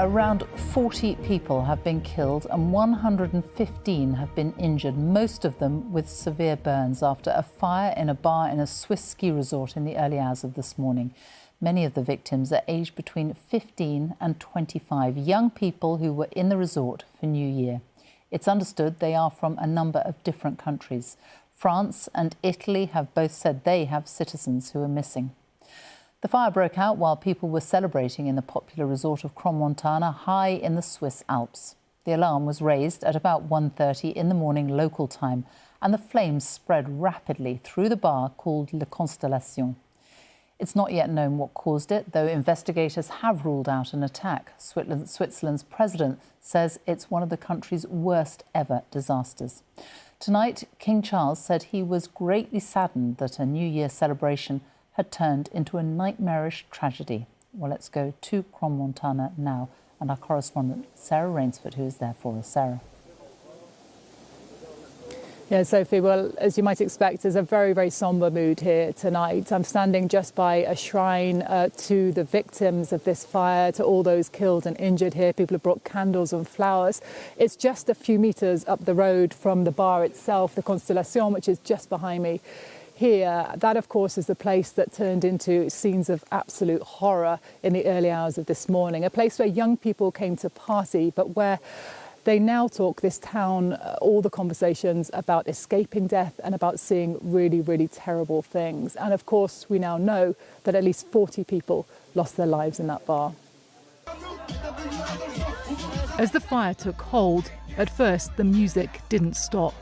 Around 40 people have been killed and 115 have been injured, most of them with severe burns after a fire in a bar in a Swiss ski resort in the early hours of this morning. Many of the victims are aged between 15 and 25, young people who were in the resort for New Year. It's understood they are from a number of different countries. France and Italy have both said they have citizens who are missing. The fire broke out while people were celebrating in the popular resort of Crans-Montana, high in the Swiss Alps. The alarm was raised at about 1:30 in the morning local time, and the flames spread rapidly through the bar called Le Constellation. It's not yet known what caused it, though investigators have ruled out an attack. Switzerland's president says it's one of the country's worst ever disasters. Tonight, King Charles said he was greatly saddened that a New Year celebration had turned into a nightmarish tragedy. Well, let's go to Crans-Montana now, and our correspondent Sarah Rainsford, who is there for us. Sarah. Yeah, Sophie, well, as you might expect, there's a very, very sombre mood here tonight. I'm standing just by a shrine to the victims of this fire, to all those killed and injured here. People have brought candles and flowers. It's just a few metres up the road from the bar itself, the Constellation, which is just behind me here. That, of course, is the place that turned into scenes of absolute horror in the early hours of this morning, a place where young people came to party, but where they now talk, this town, all the conversations about escaping death and about seeing really, really terrible things. And of course, we now know that at least 40 people lost their lives in that bar. As the fire took hold, at first the music didn't stop.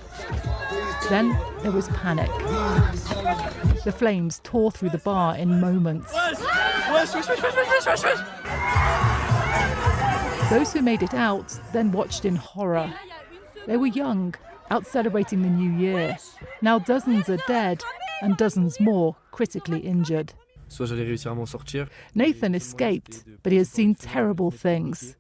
Then there was panic. The flames tore through the bar in moments. Those who made it out then watched in horror. They were young, out celebrating the new year. Now dozens are dead and dozens more critically injured. Nathan escaped, but he has seen terrible things.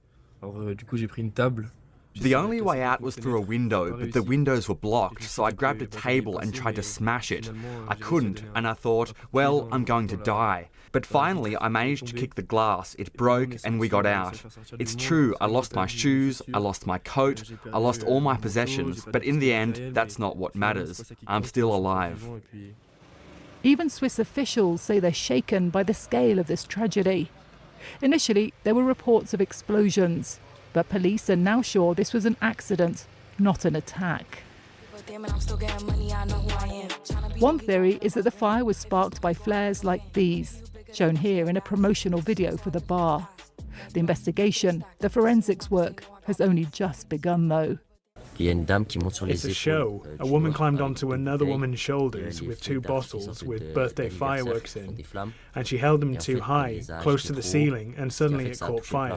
The only way out was through a window, but the windows were blocked, so I grabbed a table and tried to smash it. I couldn't, and I thought, well, I'm going to die. But finally, I managed to kick the glass. It broke, and we got out. It's true, I lost my shoes, I lost my coat, I lost all my possessions, but in the end, that's not what matters. I'm still alive. Even Swiss officials say they're shaken by the scale of this tragedy. Initially, there were reports of explosions, but police are now sure this was an accident, not an attack. One theory is that the fire was sparked by flares like these, shown here in a promotional video for the bar. The investigation, the forensics work, has only just begun, though. It's a show. A woman climbed onto another woman's shoulders with two bottles with birthday fireworks in, and she held them too high, close to the ceiling, and suddenly it caught fire.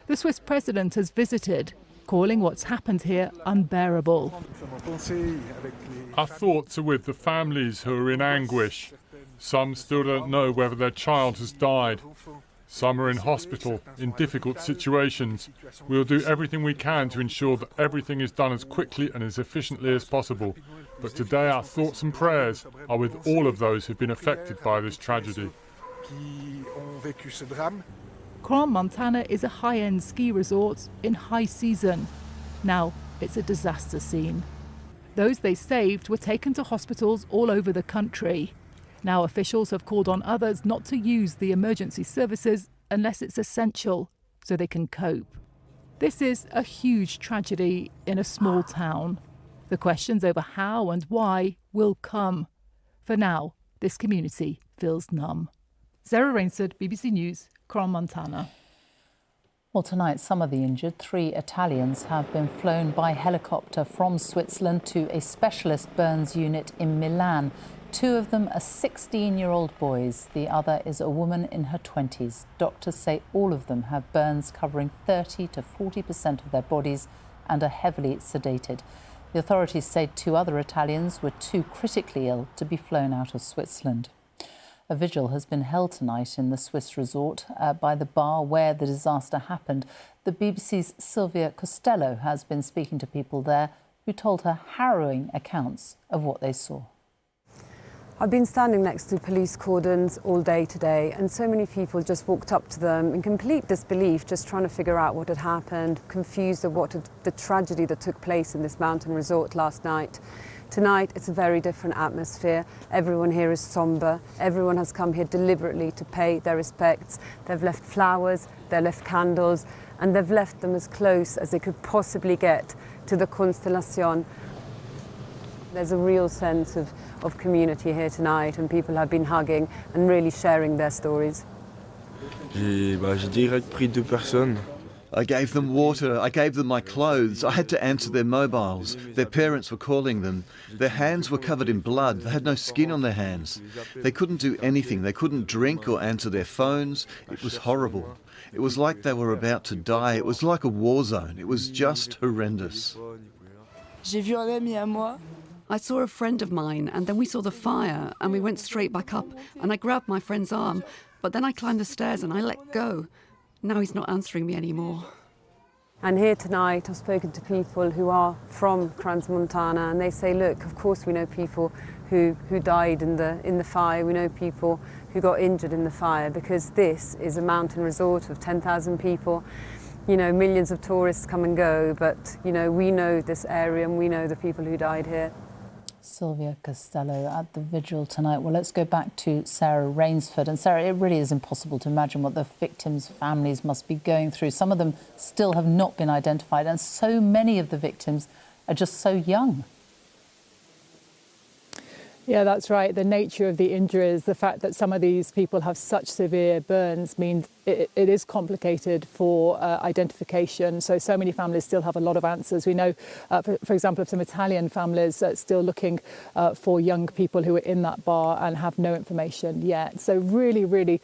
The Swiss president has visited, calling what's happened here unbearable. Our thoughts are with the families who are in anguish. Some still don't know whether their child has died. Some are in hospital, in difficult situations. We'll do everything we can to ensure that everything is done as quickly and as efficiently as possible. But today our thoughts and prayers are with all of those who've been affected by this tragedy. Crans-Montana is a high-end ski resort in high season. Now it's a disaster scene. Those they saved were taken to hospitals all over the country. Now officials have called on others not to use the emergency services unless it's essential, so they can cope. This is a huge tragedy in a small town. The questions over how and why will come. For now, this community feels numb. Sarah Rainsford, BBC News, Crans-Montana. Well, tonight, some of the injured, 3 Italians, have been flown by helicopter from Switzerland to a specialist burns unit in Milan. 2 of them are 16-year-old boys. The other is a woman in her 20s. Doctors say all of them have burns covering 30 to 40% of their bodies and are heavily sedated. The authorities say 2 other Italians were too critically ill to be flown out of Switzerland. A vigil has been held tonight in the Swiss resort by the bar where the disaster happened. The BBC's Silvia Costello has been speaking to people there who told her harrowing accounts of what they saw. I've been standing next to police cordons all day today, and so many people just walked up to them in complete disbelief, just trying to figure out what had happened, confused of the tragedy that took place in this mountain resort last night. Tonight, it's a very different atmosphere. Everyone here is sombre. Everyone has come here deliberately to pay their respects. They've left flowers, they've left candles, and they've left them as close as they could possibly get to the Constellation. There's a real sense of community here tonight, and people have been hugging and really sharing their stories. J'ai direct pris 2 personnes. I gave them water, I gave them my clothes, I had to answer their mobiles. Their parents were calling them. Their hands were covered in blood, they had no skin on their hands. They couldn't do anything, they couldn't drink or answer their phones. It was horrible. It was like they were about to die, it was like a war zone. It was just horrendous. J'ai vu un ami à moi. I saw a friend of mine, and then we saw the fire, and we went straight back up, and I grabbed my friend's arm, but then I climbed the stairs and I let go. Now he's not answering me anymore. And here tonight, I've spoken to people who are from Crans-Montana, and they say, look, of course we know people who died in the fire, we know people who got injured in the fire, because this is a mountain resort of 10,000 people. You know, millions of tourists come and go, but, you know, we know this area and we know the people who died here. Sylvia Costello at the Vigil tonight. Well, let's go back to Sarah Rainsford. And Sarah, it really is impossible to imagine what the victims' families must be going through. Some of them still have not been identified, and so many of the victims are just so young. Yeah, that's right. The nature of the injuries, the fact that some of these people have such severe burns means it is complicated for identification. So many families still have a lot of answers. We know, for example, of some Italian families still looking for young people who are in that bar and have no information yet. So really, really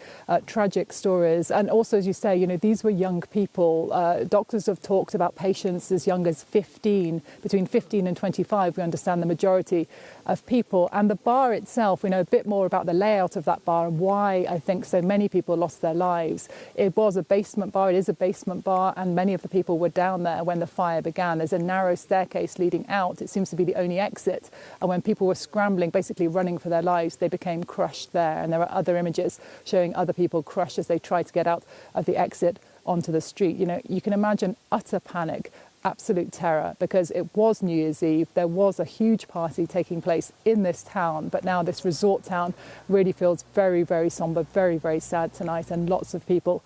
tragic stories. And also, as you say, you know, these were young people. Doctors have talked about patients as young as 15, between 15 and 25. We understand the majority of people. And the bar itself, we know a bit more about the layout of that bar and why I think so many people lost their lives. It was a basement bar, it is a basement bar, and many of the people were down there when the fire began. There's a narrow staircase leading out. It seems to be the only exit. And when people were scrambling, basically running for their lives, they became crushed there. And there are other images showing other people crushed as they tried to get out of the exit onto the street. You know, you can imagine utter panic, absolute terror, because it was New Year's Eve. There was a huge party taking place in this town, but now this resort town really feels very, very sombre, very, very sad tonight, and lots of people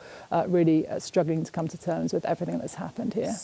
really struggling to come to terms with everything that's happened here.